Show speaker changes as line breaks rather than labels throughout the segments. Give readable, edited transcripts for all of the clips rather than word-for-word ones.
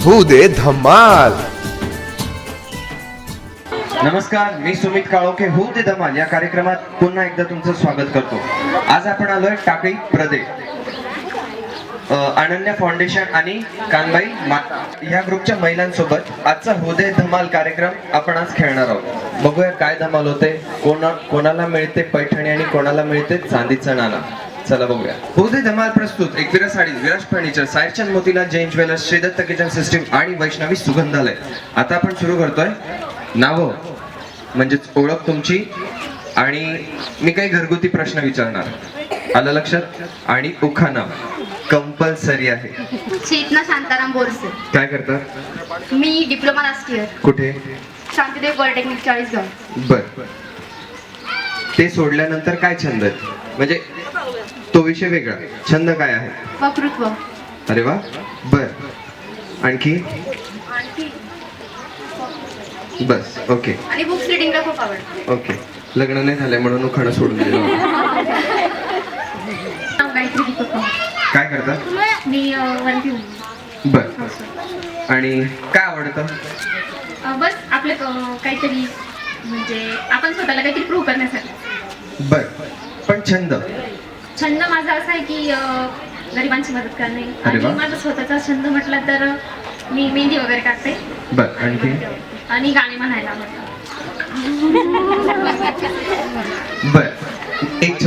होऊ दे धमाल.
नमस्कार, मी सुमित काळोखे. होऊ दे धमाल या कार्यक्रमात पुन्हा एकदा तुमचं स्वागत करतो. आज आपण आलोय टाकळी प्रदे, अनन्या फाउंडेशन आणि कानबाई माता या ग्रुपच्या महिलांसोबत आजचा होऊ दे धमाल कार्यक्रम आपण आज खेळणार आहोत. बघूया काय धमाल होते, कोणाला मिळते पैठणी आणि कोणाला मिळते चांदीचा नाणा. चला बघूया. होऊ दे धमाल प्रस्तुत Ekvira Sari, Viraj furniture, Sayarchand Motilal, Jain jewellers, Shridatta kitchen system आणि वैष्णवी सुगंधालय. आता आपण सुरू करतोय. नावं म्हणजेच ओळख तुमची आणि मी काही घरगुती प्रश्न विचारणार. आलं लक्षात? आणि उखाणा कंपल्सरी आहे.
चेतना शांताराम बोरसे.
काय करतात?
मी डिप्लोमा लास्ट इयर.
कुठे?
शांतीदेव पॉलिटेक्निक चाळीसगाव.
बर. ते सोडल्यानंतर काय छंद आहे? म्हणजे तो विषय वेगळा, छंद काय आहे?
वक्तृत्व.
अरे वा. बर. आणखी? बस. ओके.
आणि बुक्स रिडिंगला खूप आवडतं.
ओके. लग्न नाही झालंय म्हणून उखाणा सोडून दिलं.
गायत्री दीपक पवार.
काय करतात?
मी वनपी.
बर. आणि काय आवडतं?
बस आपलं काहीतरी म्हणजे आपण स्वतःला काहीतरी प्रूव्ह करण्यासाठी.
बर. पण छंद?
छंद माझा असा आहे की गरिबांची मदत करणे.
अरे वा.
आणि माझा स्वतःचा छंद म्हटला तर मी मेहंदी वगैरे काढते.
बर. आणखी?
आणि गाणे म्हणायला आवडतात.
बर. एक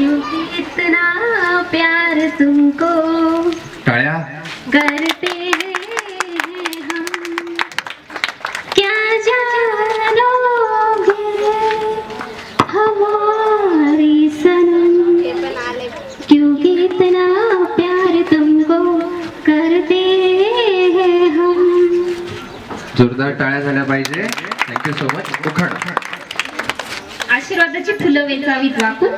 इतना प्यार तुमको
टाळ्या.
करते हैं हम, क्या जानोगे हमारी सनम, क्योंकि इतना प्यार तुमको करते हैं हम.
जोरदार टाळ्या झाल्या पाहिजे. Thank you so much. उखाणा.
आशीर्वादाची फुलं वेचावीत वाकून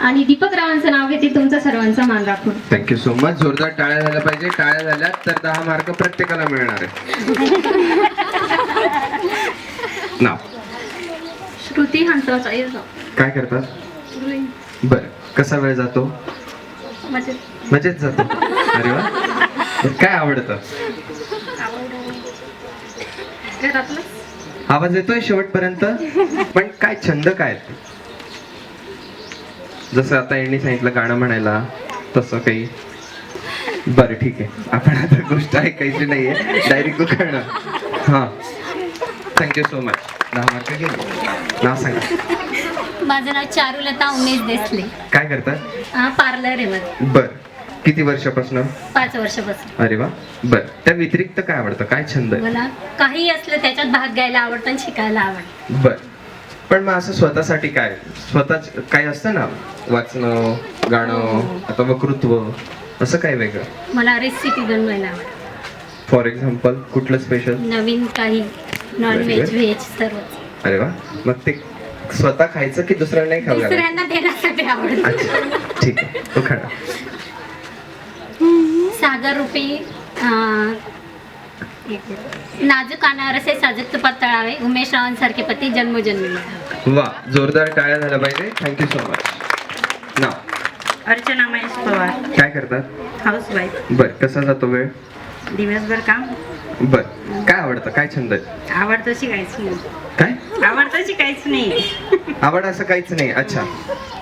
आणि दीपक रावांचं नाव घेते तुमचा सर्वांचा मान राखून.
Thank you so much. जोरदार टाळ्या झाल्या पाहिजे. टाळ्या झाल्या तर 10 मार्क प्रत्येकाला मिळणार आहे. नाव?
श्रुती हंसराव.
काय करतात? बर. कसा वेळ जातो? मजेत जातो. अरे वा. काय आवडतं?
घरातलं.
आवाज येतोय शेवटपर्यंत. पण काय छंद काय? जसं आता यांनी सांगितलं गाणं म्हणायला, तसं काही? बरं ठीक आहे, आपण आता गोष्ट ऐकायची नाहीये, डायरेक्ट उखाणा. हा. Thank you so much. 10 मार्क गेले. नाव सांगा.
माझं नाव चारुलता उमेश देसले.
काय करतात?
पार्लर आहे माझं.
बर. किती वर्षापासून?
5 वर्षापासून.
अरे वा. बर. त्या व्यतिरिक्त काय आवडतं? काय छंद आहे?
मला काही असलं त्याच्यात भाग घ्यायला आवडतं आणि शिकायला आवडतं.
बर. पण मग असं स्वतःसाठी काय? स्वतःच काय असतं ना, वाचणं, गाणं, आता वक्तृत्व, असं काय वेगळं?
मला रेसिपी बनवायला आवडतं.
फॉर एक्झाम्पल कुठलं स्पेशल?
नवीन काही, नॉन व्हेज, व्हेज सर्वच.
अरे वा. मग ते स्वतः खायचं की दुसऱ्यांना नाही खावं लागेल?
दुसऱ्यांना देण्यासाठी आवडतं.
अच्छा ठीक आहे. तो खरा.
सागर रुपये नाजूक अनावर असे साजूक तुपात तळावे, उमेश रावांसारखे पती जन्मोजन्मी.
वा. जोरदार टाळ्या झाल्या पाहिजे. Thank you so much. नाव?
अर्चना महेश पवार.
काय करतात?
हाऊसवाईफ.
बर. कसा जातो वेळ?
दिवसभर काम.
बर. काय आवडतं? काय छंद आहे?
आवडतं शिकायचं नाही.
काय
आवडतं शिकायचं नाही.
आवड? असं काहीच नाही. अच्छा.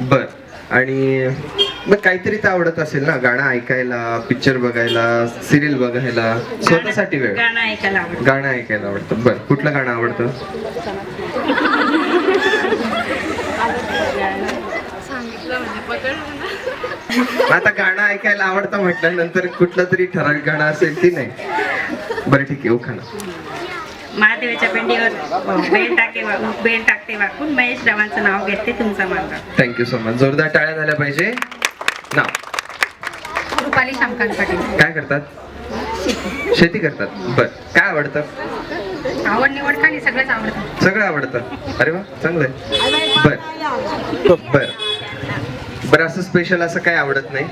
बर. आणि मग काहीतरी तर आवडत असेल ना, गाणं ऐकायला, पिक्चर बघायला, सिरियल बघायला, स्वतःसाठी वेळ?
गाणं ऐकायला आवडतं.
गाणं ऐकायला आवडतं. बर. कुठलं गाणं आवडतं? आता गाणं ऐकायला आवडतं म्हटल्यानंतर कुठलं तरी ठराविक गाणं असेल की नाही? बरं ठीक आहे. उखाणा.
महादेवाच्या पिंडीवर बेल टाकते वाकून, महेश रावांचं नाव घेते तुमचा मान राखून.
Thank you so much. जोरदार टाळ्या झाल्या पाहिजे. नाव?
रुपाली शामकांत पाटील.
काय करतात? शेती करतात. बर. काय आवडतं?
आवड निवड खाली सगळंच आवडतं.
सगळं आवडतं. अरे वा. चांगलं आहे. बर. बर. बरं. असं स्पेशल असं काय आवडत नाही?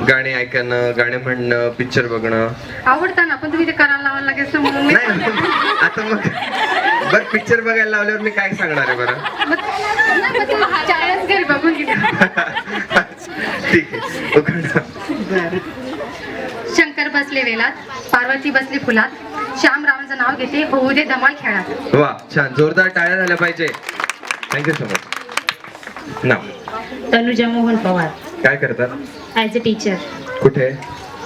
गाणे ऐकणं, गाणे म्हणणं, पिक्चर बघणं
आवडतं ना, पण तुम्ही ते करायला लावायला लागेल ना, म्हणून मी
नाही. आता मग बर पिक्चर बघायला लावल्यावर मी काय सांगणार आहे बरं?
चाळीस घरी बघून
ठीक आहे.
शंकर बसले वेलात, पार्वती बसली फुलात,
श्यामरावांचं नाव घेते होऊ दे धमाल खेळात.
वा छान, जोरदार टाळ्या झाल्या पाहिजे. Thank you so much. नाव
तनुजा मोहन पवार.
काय करतात?
ॲज अ टीचर,
कुठे?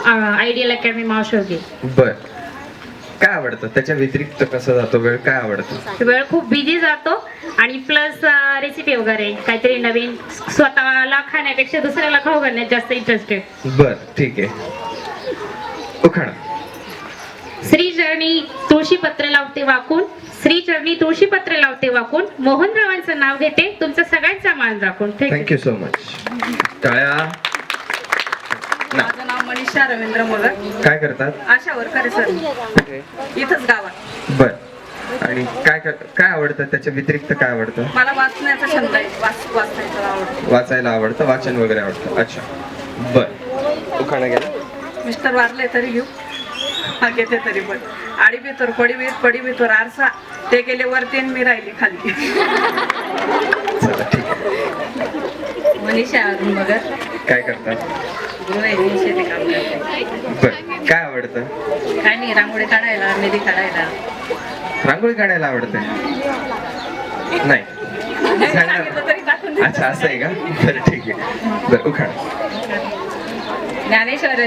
Ideal academy Mavshogi.
बर, काय आवडतं त्याच्या व्यतिरिक्त? कसं जातो वेळ? काय आवडतं?
वेळ खूप बिझी जातो आणि प्लस रेसिपी वगैरे काहीतरी नवीन स्वतःला खाण्यापेक्षा दुसऱ्याला खाऊ घालण्यात जास्त इंटरेस्टेड.
बर ठीक आहे. उखाणा.
श्री चरणी तुळशीपत्र लावते वाकून, श्री चरणी तुळशीपत्र लावते वाकून, मोहनरावांचं नाव घेते तुमचं सगळ्यांचा मान राखून.
Thank you so much. टाळ्या.
माझं नाव मनीषा रवींद्र मोलक.
काय करतात?
आशा वर्कर आहे सर,
कुठे?
इथंच गावात.
बर, आणि काय आवडतं त्याच्या व्यतिरिक्त? काय आवडतं?
मला वाचण्याचा छंद आहे, वाचायचं आवडतं.
वाचायला आवडतं, वाचन वगैरे आवडतं. अच्छा, बर. उखाणा गेला.
मिस्टर वारले तरी घेऊ, हा घेते तरी पण. आडी बितोर पडी बितोर आरसा, ते गेले वरती आणि मी राहिली खाली.
चला ठीक आहे.
मनीषा अरुण भगत.
काय करतात?
गृहिणी, शेती काम करते.
बर, काय आवडतं?
काय नाही, रांगोळी काढायला, मेहंदी काढायला.
रांगोळी काढायला आवडते? नाही सांगणार.
सांगितलं तरी टाकून देते.
अच्छा, असं आहे का? बरं ठीक आहे. बरं, उखाणा.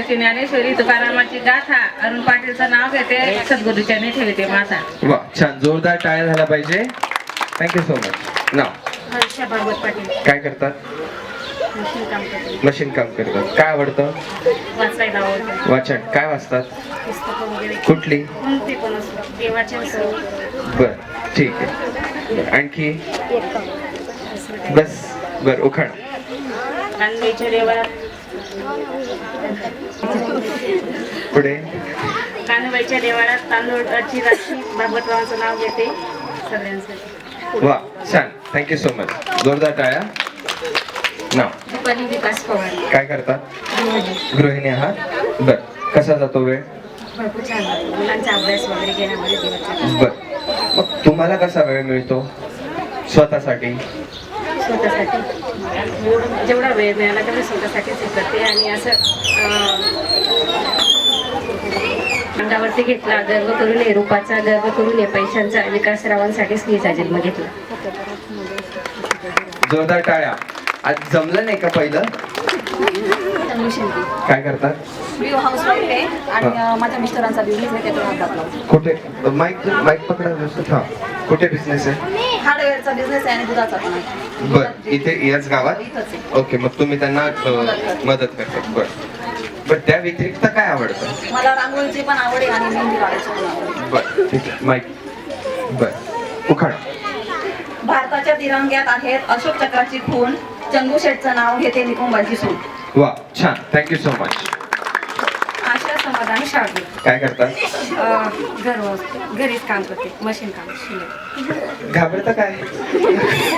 ज्ञानेश्वरी तुकारामाची गाथा, अरुण पाटीलचं नाव घेते, सद्गुरूच्या ठेवते माथा.
वा छान, जोरदार टाळ्या झाल्या पाहिजे. Thank you so much. नाव?
हर्षा भागवत पाटील.
काय करतात?
मशीन काम करते.
मशीन काम करतात. काय आवडतं?
वाचायला आवडते.
वाचन. काय वाचतात?
पुस्तकं वगैरे
कुठली?
कोणते पण असतात, देवाचे असो.
बर ठीक आहे. बरं, आणखी? बस. बर, उखाणा.
कांद्याच्या देवळात,
पुढे?
कानबाईच्या देवळात तांदूळाची राशी, भागवतरावांचं नाव घेते सगळ्यांसाठी.
वा छान, थँक्यू सो मच. जोरदार टाळ्या. नाव?
दीपाली विकास पवार.
काय करतात? गृहिणी आहात. बर, कसा जातो वेळ?
भरपूर छान वाटतं. मुलांचा अभ्यास वगैरे घेण्यामध्ये दिवस
बर, मग तुम्हाला कसा वेळ मिळतो स्वतःसाठी?
स्वतःसाठी जेवढा वेळ मिळाला तेवढा स्वतःसाठीच हे करते. आणि असं अंगावरती घेतला, गर्व करू नये रूपाचा, गर्व करू नये पैशांचा, विकासरावांसाठी स्त्रीचा जन्म घेतला.
जोरदार टाळ्या. आज जमलं नाही का पहिलं? काय करतात?
मी हाऊसवाईफ आहे आणि माझ्या मिस्टरांचा बिझनेस आहे, त्यातून हात लावतो.
कुठे? माईक पकडा व्यवस्थित. हा, कुठे बिझनेस आहे?
हार्डवेअरचा बिझनेस आहे आणि दुधाचा पण आहे.
बर, इथे याच गावात?
इथंच आहे.
ओके, मग तुम्ही त्यांना मदत करतात. बर बर, त्या व्यतिरिक्त काय आवडतं?
मला रांगोळीची पण आवड आहे आणि मेहंदी काढायची पण आवड आहे.
बर ठीक आहे. माईक. बर, उखाणा.
भारताच्या तिरंग्यात आहेत अशोक चक्राची खून, चंदू शेठचं नाव घेते निकुंबाची सून.
वा छान, थँक्यू सो मच.
आशा समाधान शाळू.
काय करतात?
घरीच काम करते, मशीन काम शिलाई
घाबरता काय?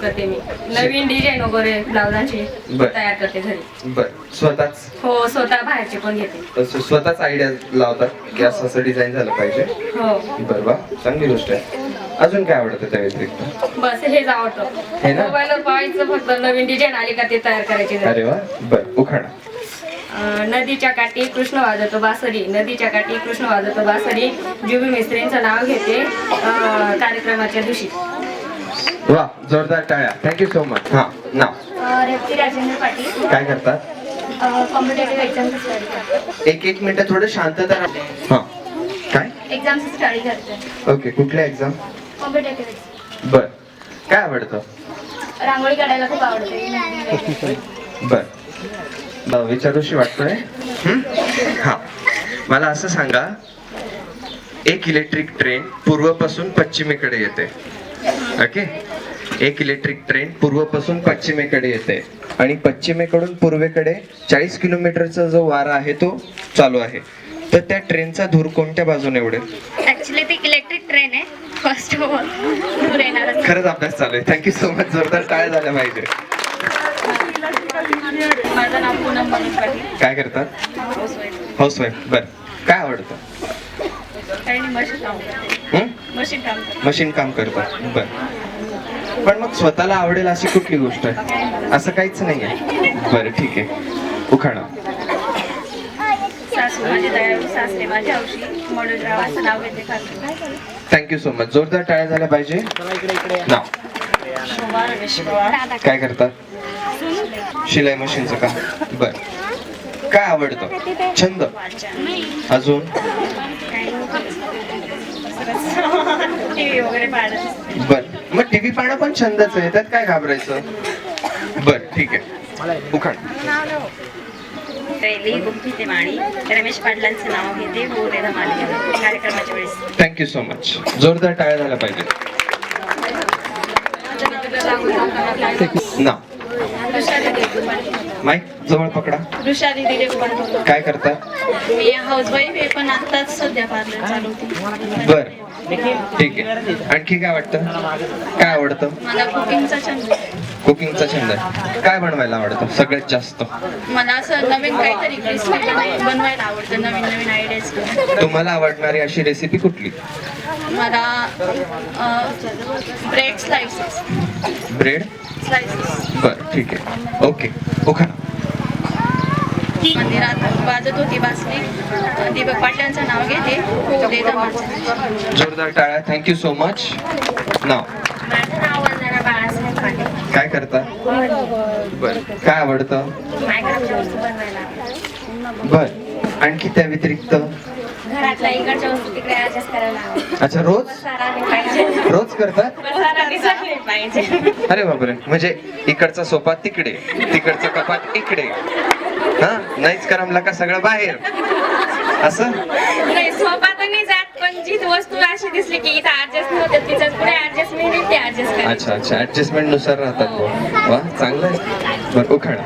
करते. मी नवीन डिझाईन वगैरे ब्लाउजांची
बर.
तयार करते घरी.
बर, स्वतःच?
हो, स्वतः बाहेरचे पण घेते.
स्वतःच आयडिया लावतात की असं डिझाईन झालं पाहिजे?
हो,
बर, वा चांगली गोष्ट आहे. अजून काय आवडतं त्या व्यतिरिक्त?
बस हेच आवडतं.
हे ना?
मोबाईलवर पाहायचं, फक्त नवीन डिझाईन आली का ते तयार करायची घरी.
अरे वा. बर, उखाणा.
नदीच्या काठी कृष्ण वाजवतो बासरी, नदीच्या काठी कृष्ण वाजवतो बासरी, जुबी मिस्त्रींचं नाव घेते कार्यक्रमाच्या दिवशी.
वा, जोरदार टाळ्या. Thank you so much. हा, नाव?
रेवती राजेंद्र पाटील.
काय करतात?
कॉम्पिटेटिव्ह एक्झामची स्टडी करते.
एक मिनिट, थोडं शांतता राहा. हा, काय?
एक्झामची स्टडी करते.
ओके, कुठल्या एक्झाम?
Competitive exam.
बर, काय आवडतं?
रांगोळी काढायला खूप आवडते.
बर, विचारूशी वाटतोय. हा, मला असं सांगा, एक इलेक्ट्रिक ट्रेन पूर्वपासून पश्चिमेकडे येते. ओके, एक इलेक्ट्रिक ट्रेन पूर्वपासून पश्चिमेकडे येते आणि पश्चिमेकडून पूर्वेकडे 40 किलोमीटरचा जो वारा आहे तो चालू आहे. तर त्या ट्रेनचा धूर कोणत्या बाजूने उडेल?
ऍक्च्युली ती इलेक्ट्रिक ट्रेन आहे. फर्स्ट ऑफ ऑल दूर येणार.
खरंच अभ्यास चालू आहे. Thank you so much. जोरदार टाळ्या झाल्या पाहिजे.
माझं नाव पूनम मनोज पाटील.
काय करतात? हाऊसवाईफ. बर, काय आवडतं?
काही नाही, मशीन काम करते. मशीन काम करते.
मशीन काम करतात. बर, पण मग स्वतःला आवडेल अशी कुठली गोष्ट आहे? असं काहीच नाहीये. बरं ठीक आहे. उखाणा.
सासू माझी दयाळू, सासरे माझे हौशी, मडूरावांचं नाव घेते कार्यक्रम.
Thank you so much. जोरदार टाळ्या झाल्या पाहिजे. नाव
शोभा रमेश पवार.
काय करतात? शिलाई मशीनचं का? बर. काय आवडतं? छंद? अजून?
टीव्ही वगैरे पाहणं.
बर. मग टीव्ही पाहणं पण छंदच आहे, त्यात काय घाबरायचं? बर ठीक आहे. उखाण.
पहिली गुप्ती माळी रमेश पाटलांचं नाव घेते हो दे धमाल कार्यक्रमाच्या वेळेस.
Thank you so much. जोरदार टाळ्या झाल्या पाहिजे. नाव माईक जवळ पकडा.
ऋषाली दिले पण
काय करतात?
मी हाऊस वाईफ आहे पण आताच सध्या पार्लर चालवते.
बर ठीक आहे. आणखी काय वाटतं? काय आवडतं?
मला कुकिंगचा छंद.
कुकिंगचा छंद आहे. काय बनवायला आवडतं सगळ्यात जास्त?
मला असं नवीन काहीतरी रेसिपी बनवायला आवडतं. नवीन नवीन आयडियाज.
तुम्हाला आवडणारी अशी रेसिपी कुठली?
मला ब्रेड स्लाइसेस.
Bread
slices.
बर ठीक आहे. ओके. उखाणा.
मंदिरात वाजत होती बासरी दीपक पाटलांचं नाव घेते हो दे धमाल.
जोरदार टाळ्या. Thank you so much. नाव
माझं नाव वंदना बाळासाहेब पाटील.
काय करता? बर. काय आवडतं?
मायक्रोवेव्ह वस्तू बनवायला.
बर. आणखी त्या व्यतिरिक्त?
घरातल्या इकडच्या वस्तू तिकडे ऍडजस्ट करायला आवडतं.
अच्छा, रोज
पसाराने पाहिजे.
रोज करतात?
पसाराने चांगले पाहिजे.
अरे बापरे. म्हणजे इकडचा सोफा तिकडे, तिकडचं कपाट इकडे, हा नाहीच करमला का सगळं बाहेर, असं?
नाही सोबत नाही जात पण जी वस्तू अशी दिसली की इथं ऍडजस्ट होते तिच्याच पुढे ऍडजस्टमेंट आहे ते ऍडजस्ट करायचं.
अच्छा अच्छा. ऍडजस्टमेंट नुसार राहतात बुवा. वा चांगलं आहे. बरं उखाणा.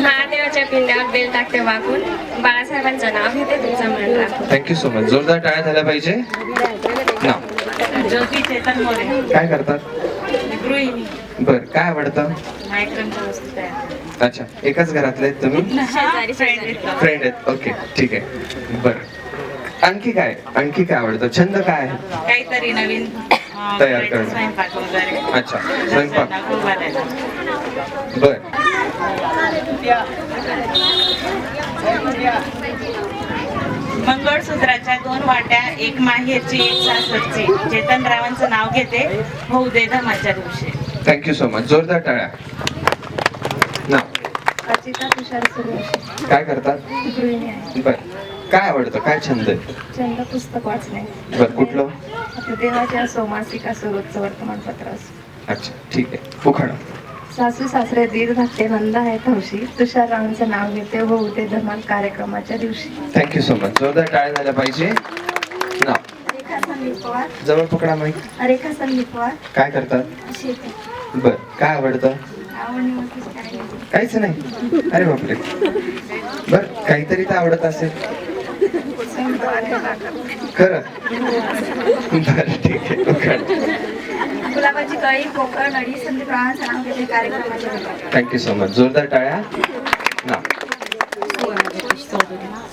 महादेवाच्या पिंड्यावर बेल टाकते वाकून बाळासाहेबांचं नाव घेते तुमचं मन राखून.
Thank you so much. जोरदार टाळ्या झाल्या पाहिजे. नाव
ज्योती चेतन मोरे.
काय करतात?
गृहिणी.
बर. काय आवडतं?
मायक्रमच्या वस्तू तयार.
अच्छा, एकाच घरातले आहेत तुम्ही?
शेजारी फ्रेंड
फ्रेंड आहेत. ओके ठीक आहे. बर. आणखी काय? आणखी काय आवडतं? छंद काय आहे?
काहीतरी नवीन
तयार करणं.
स्वयंपाक वगैरे.
अच्छा, स्वयंपाक.
खूप बनायला.
बर.
मंगळसूत्राच्या 2 वाट्या, एक माहेरची एक सासरची. चेतन रावांचं नाव घेते होऊ दे धमालच्या दिवशी.
Thank you so much. जोरदार टाळ्या. नाव
अर्चिता तुषार सुरेश.
काय करतात?
गृहिणी आहे.
बर. काय आवडतं? काय छंद आहे?
छंद पुस्तक वाचणे.
बर. कुठलं?
आपलं देवाच्या सोमासिका सुरोजचं वर्तमानपत्र असं.
अच्छा ठीक आहे. उखाणा.
सासू सासरे दीर धाकटे नंद आहेत हौशी तुषार रावांचं नाव घेते होऊ दे धमाल कार्यक्रमाच्या दिवशी.
Thank you so much. जोरदार टाळ्या झाल्या पाहिजे. नाव
रेखा संदीप पवार.
जवळ पकडा माईक.
रेखा संदीप पवार.
काय करतात?
शेती.
बर. काय आवडतं?
आवडणी वस्तूच करायची.
काहीच नाही. अरे बापरे. बर. काहीतरी तर आवडत असेल खरं. बर ठीक आहे. उखाणा.
गुलाबाची कळी पोकळ नडी संदीप रावांचं नाव घेते कार्यक्रमाच्या दिवशी.
Thank you so much. जोरदार टाळ्या. नाव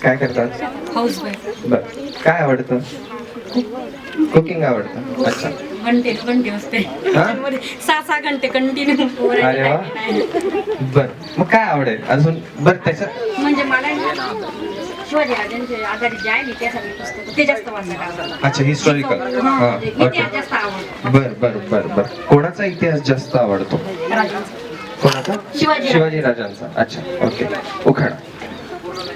काय करतात?
House wife.
बर. काय आवडतं? कुकिंग आवडतं. अच्छा.
घंटे असते
हा?
6 घंटे कंटिन्यू.
अरे वा. बर. मग काय आवडेल अजून? बर त्याच्यात
म्हणजे मला शिवाजी राजांचे आधारित जे आहे ना त्यासाठी पुस्तक ते जास्त वाचायला आवडतं.
अच्छा हिस्टॉरिकल. हा ओके.
इतिहास जास्त आवडतो.
बर बर बर बर. कोणाचा इतिहास जास्त आवडतो? कोणाचा? शिवाजी राजांचा. अच्छा ओके. उखाणा.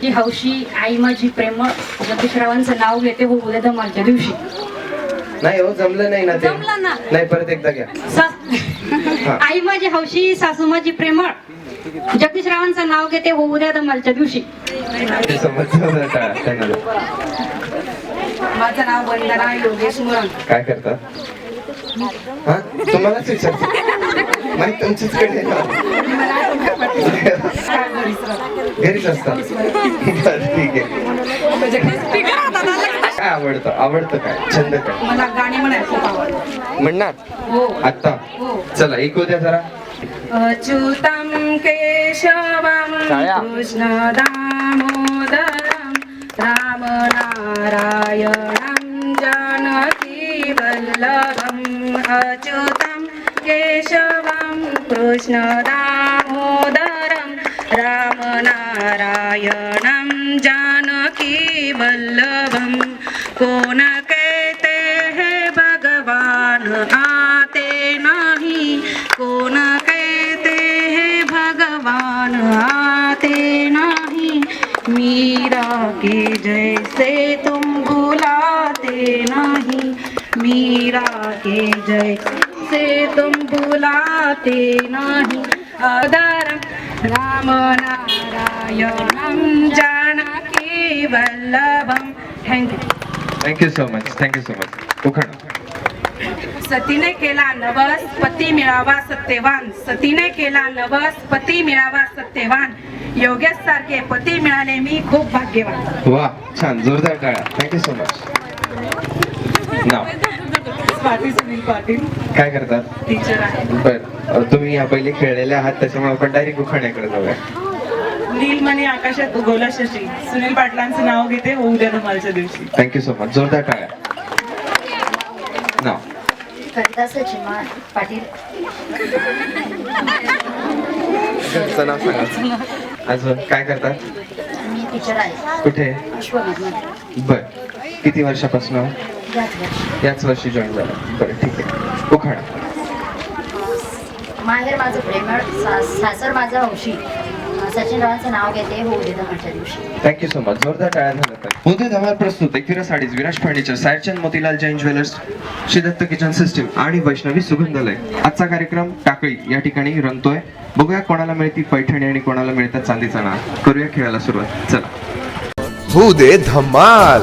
ही हौशी आई माझी प्रेमळ जगदीशरावांचं नाव घेते हो उद्या धमालच्या दिवशी.
नाही हो जमलं नाही ना ते.
जमलं ना.
नाही परत एकदा घ्या. हा.
आई माझी हौशी सासू माझी प्रेमळ जगदीशरावांचं नाव घेते हो उद्या धमालच्या दिवशी.
ते समजलं का त्यांना?
माझं नाव वंदना योगेश मुरंग.
काय करतात? हा तुम्हालाच विचारतो. माहित तुमचीच कडे घरीच असतात. बरं, ठीक आहे. काय आवडतं? आवडतं काय? छंद काय?
मला गाणे म्हणायला खूप आवडतं.
म्हणणार?
हो.
आता
हो.
चला ऐकू द्या जरा.
अच्युतं केशवं कृष्ण दामोदरं रामनारायणं जानकी वल्लभम्. अच्युतं केशवं कृष्ण दामोदरं रामनारायणं जानकी वल्लभम्.
कौन कहते हैं भगवान आते नहीं, कौन कहते हैं भगवान आते नहीं, मीरा के जैसे तुम बुलाते नहीं, मीरा के जैसे तुम बुलाते नहीं, अदर राम नारायणं जानकी वल्लभम.
थँक्यू सो मच उखाणा.
सतीने केला नवस पती मिळावा सत्यवान, सतीने केला नवस पती मिळावा सत्यवान, योगेश सारखे पती मिळाले मी खूप भाग्यवान.
वा छान, जोरदार टाळ्या. Thank you so much. नाव
पाटील सुनील पाटील,
काय करतात?
टीचर आहे.
बर, तुम्ही या पहिले खेळलेले आहात त्याच्यामुळे आपण डायरेक्ट उखाण्याकडे जाऊया.
नीलमणी आकाशात उगवला शशी, सुनील पाटलांचं नाव घेते होऊ द्या धमालच्या दिवशी.
थँक्यू सो मच, जोरदार टाळ्या. नाव
कविता सचिन पाटील.
घरचं नाव सांगा. अजून काय करतात?
मी टीचर आहे.
कुठे?
अश्वमेधमध्ये.
बर, किती वर्षापासून?
याच वर्षी.
याच वर्षी जॉईन झालं. बरं, ठीक आहे. उखाणा.
माहेर माझं प्रेमळ, सासर माझं हौशी, सचिन रावांचं नाव घेते होऊ दे धमालच्या दिवशी.
थँक्यू सो मच, जोरदार टाळ्या झाल्या तर. होते धमाल प्रस्तुत Ekvira saris, Viraj furniture, Sayarchand Motilal Jain jewellers, Shri Datta kitchen system आणि वैष्णवी सुगंधालय. आजचा कार्यक्रम टाकळी या ठिकाणी रंगतोय. बघूया कोणाला मिळती पैठणी आणि कोणाला मिळतात चांदीचा नाळ. करूया खेळायला सुरुवात. चला.
होऊ दे धमाल.